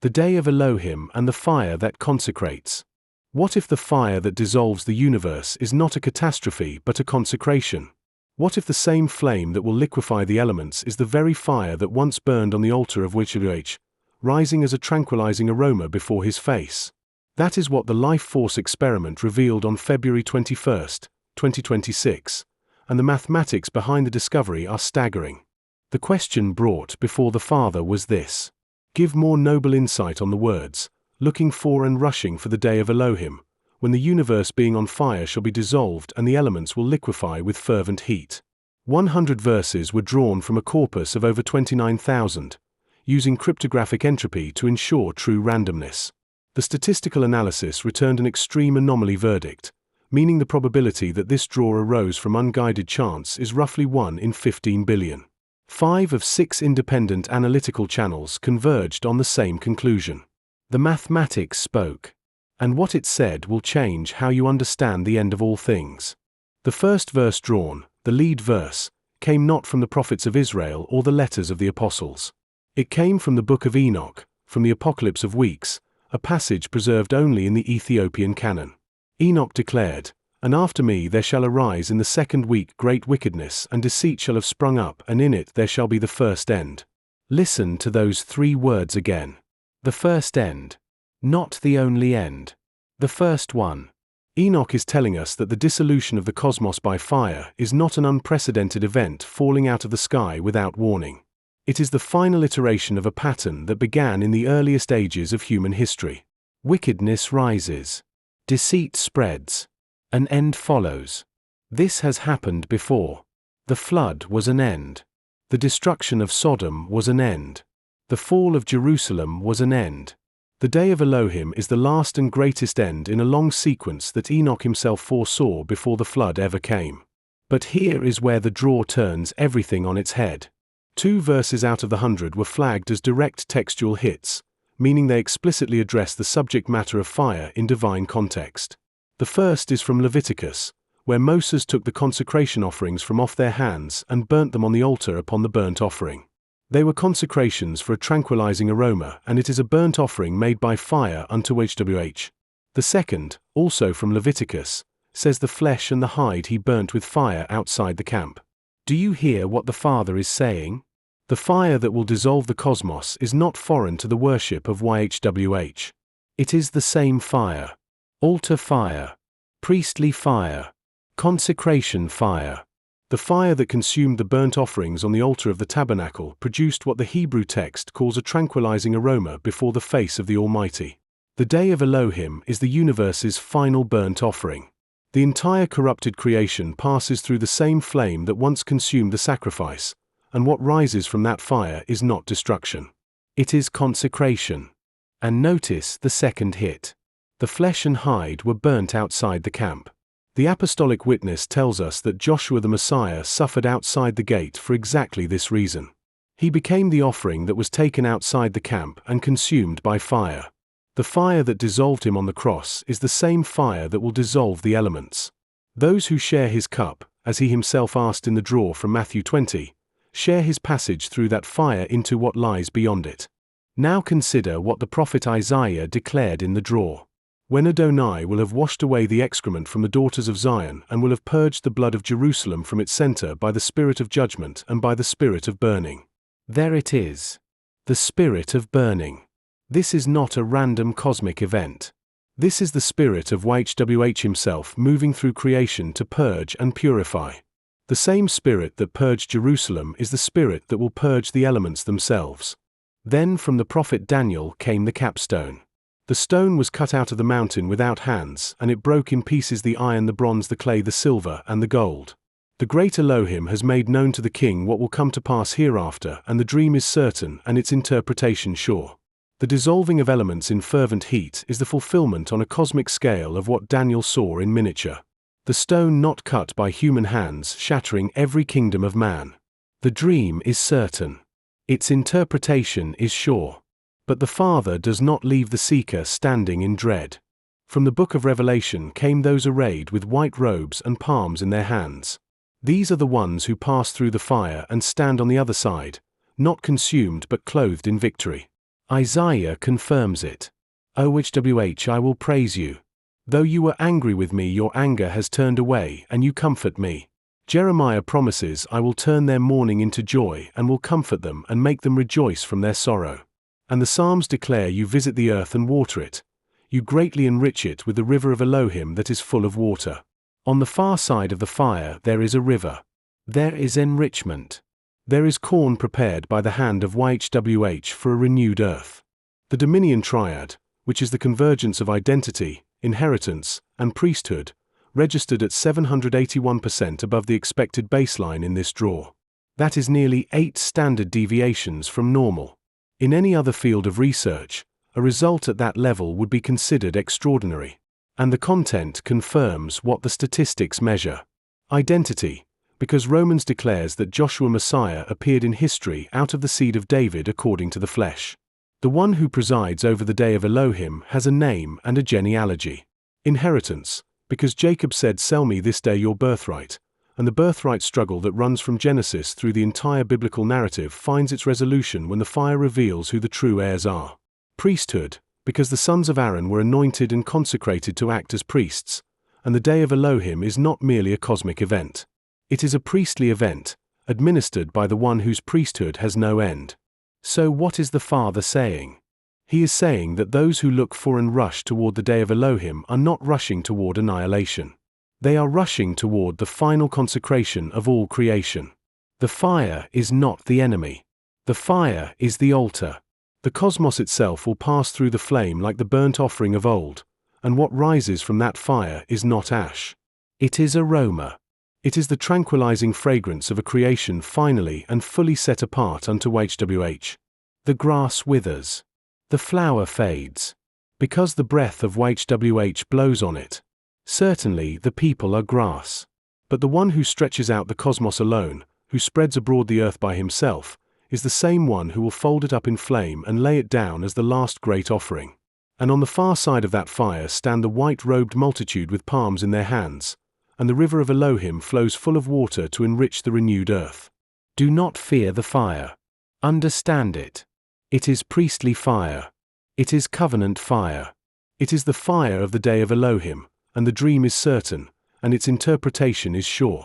The day of Elohim and the fire that consecrates. What if the fire that dissolves the universe is not a catastrophe but a consecration? What if the same flame that will liquefy the elements is the very fire that once burned on the altar of YHWH, rising as a tranquilizing aroma before his face? That is what the life force experiment revealed on February 21, 2026, and the mathematics behind the discovery are staggering. The question brought before the Father was this: give more noble insight on the words, looking for and rushing for the day of Elohim, when the universe being on fire shall be dissolved and the elements will liquefy with fervent heat. 100 verses were drawn from a corpus of over 29,000, using cryptographic entropy to ensure true randomness. The statistical analysis returned an extreme anomaly verdict, meaning the probability that this draw arose from unguided chance is roughly 1 in 15 billion. 5 of 6 independent analytical channels converged on the same conclusion. The mathematics spoke, and what it said will change how you understand the end of all things. The first verse drawn, the lead verse, came not from the prophets of Israel or the letters of the apostles. It came from the Book of Enoch, from the Apocalypse of Weeks, a passage preserved only in the Ethiopian canon. Enoch declared, "And after me there shall arise in the second week great wickedness, and deceit shall have sprung up, and in it there shall be the first end." Listen to those 3 words again. The first end. Not the only end. The first one. Enoch is telling us that the dissolution of the cosmos by fire is not an unprecedented event falling out of the sky without warning. It is the final iteration of a pattern that began in the earliest ages of human history. Wickedness rises. Deceit spreads. An end follows. This has happened before. The flood was an end. The destruction of Sodom was an end. The fall of Jerusalem was an end. The day of Elohim is the last and greatest end in a long sequence that Enoch himself foresaw before the flood ever came. But here is where the draw turns everything on its head. 2 verses out of the 100 were flagged as direct textual hits, meaning they explicitly address the subject matter of fire in divine context. The first is from Leviticus, where Moses took the consecration offerings from off their hands and burnt them on the altar upon the burnt offering. They were consecrations for a tranquilizing aroma, and it is a burnt offering made by fire unto YHWH. The second, also from Leviticus, says the flesh and the hide he burnt with fire outside the camp. Do you hear what the Father is saying? The fire that will dissolve the cosmos is not foreign to the worship of YHWH. It is the same fire. Altar fire. Priestly fire. Consecration fire. The fire that consumed the burnt offerings on the altar of the tabernacle produced what the Hebrew text calls a tranquilizing aroma before the face of the Almighty. The day of Elohim is the universe's final burnt offering. The entire corrupted creation passes through the same flame that once consumed the sacrifice, and what rises from that fire is not destruction. It is consecration. And notice the second hit. The flesh and hide were burnt outside the camp. The apostolic witness tells us that Joshua the Messiah suffered outside the gate for exactly this reason. He became the offering that was taken outside the camp and consumed by fire. The fire that dissolved him on the cross is the same fire that will dissolve the elements. Those who share his cup, as he himself asked in the draw from Matthew 20, share his passage through that fire into what lies beyond it. Now consider what the prophet Isaiah declared in the draw. When Adonai will have washed away the excrement from the daughters of Zion and will have purged the blood of Jerusalem from its center by the spirit of judgment and by the spirit of burning. There it is. The spirit of burning. This is not a random cosmic event. This is the spirit of YHWH himself moving through creation to purge and purify. The same spirit that purged Jerusalem is the spirit that will purge the elements themselves. Then from the prophet Daniel came the capstone. The stone was cut out of the mountain without hands, and it broke in pieces the iron, the bronze, the clay, the silver, and the gold. The great Elohim has made known to the king what will come to pass hereafter, and the dream is certain and its interpretation sure. The dissolving of elements in fervent heat is the fulfillment on a cosmic scale of what Daniel saw in miniature. The stone not cut by human hands shattering every kingdom of man. The dream is certain. Its interpretation is sure. But the Father does not leave the seeker standing in dread. From the book of Revelation came those arrayed with white robes and palms in their hands. These are the ones who pass through the fire and stand on the other side, not consumed but clothed in victory. Isaiah confirms it. YHWH, I will praise you. Though you were angry with me, your anger has turned away, and you comfort me. Jeremiah promises, I will turn their mourning into joy, and will comfort them and make them rejoice from their sorrow. And the Psalms declare, you visit the earth and water it. You greatly enrich it with the river of Elohim that is full of water. On the far side of the fire there is a river. There is enrichment. There is corn prepared by the hand of YHWH for a renewed earth. The Dominion Triad, which is the convergence of identity, inheritance, and priesthood, registered at 781% above the expected baseline in this draw. That is nearly 8 standard deviations from normal. In any other field of research, a result at that level would be considered extraordinary. And the content confirms what the statistics measure. Identity, because Romans declares that Joshua Messiah appeared in history out of the seed of David according to the flesh. The one who presides over the day of Elohim has a name and a genealogy. Inheritance, because Jacob said, sell me this day your birthright, and the birthright struggle that runs from Genesis through the entire biblical narrative finds its resolution when the fire reveals who the true heirs are. Priesthood, because the sons of Aaron were anointed and consecrated to act as priests, and the day of Elohim is not merely a cosmic event. It is a priestly event, administered by the one whose priesthood has no end. So what is the Father saying? He is saying that those who look for and rush toward the day of Elohim are not rushing toward annihilation. They are rushing toward the final consecration of all creation. The fire is not the enemy. The fire is the altar. The cosmos itself will pass through the flame like the burnt offering of old, and what rises from that fire is not ash. It is aroma. It is the tranquilizing fragrance of a creation finally and fully set apart unto YHWH. The grass withers. The flower fades. Because the breath of YHWH blows on it. Certainly the people are grass. But the one who stretches out the cosmos alone, who spreads abroad the earth by himself, is the same one who will fold it up in flame and lay it down as the last great offering. And on the far side of that fire stand the white-robed multitude with palms in their hands, and the river of Elohim flows full of water to enrich the renewed earth. Do not fear the fire. Understand it. It is priestly fire. It is covenant fire. It is the fire of the day of Elohim, and the dream is certain, and its interpretation is sure.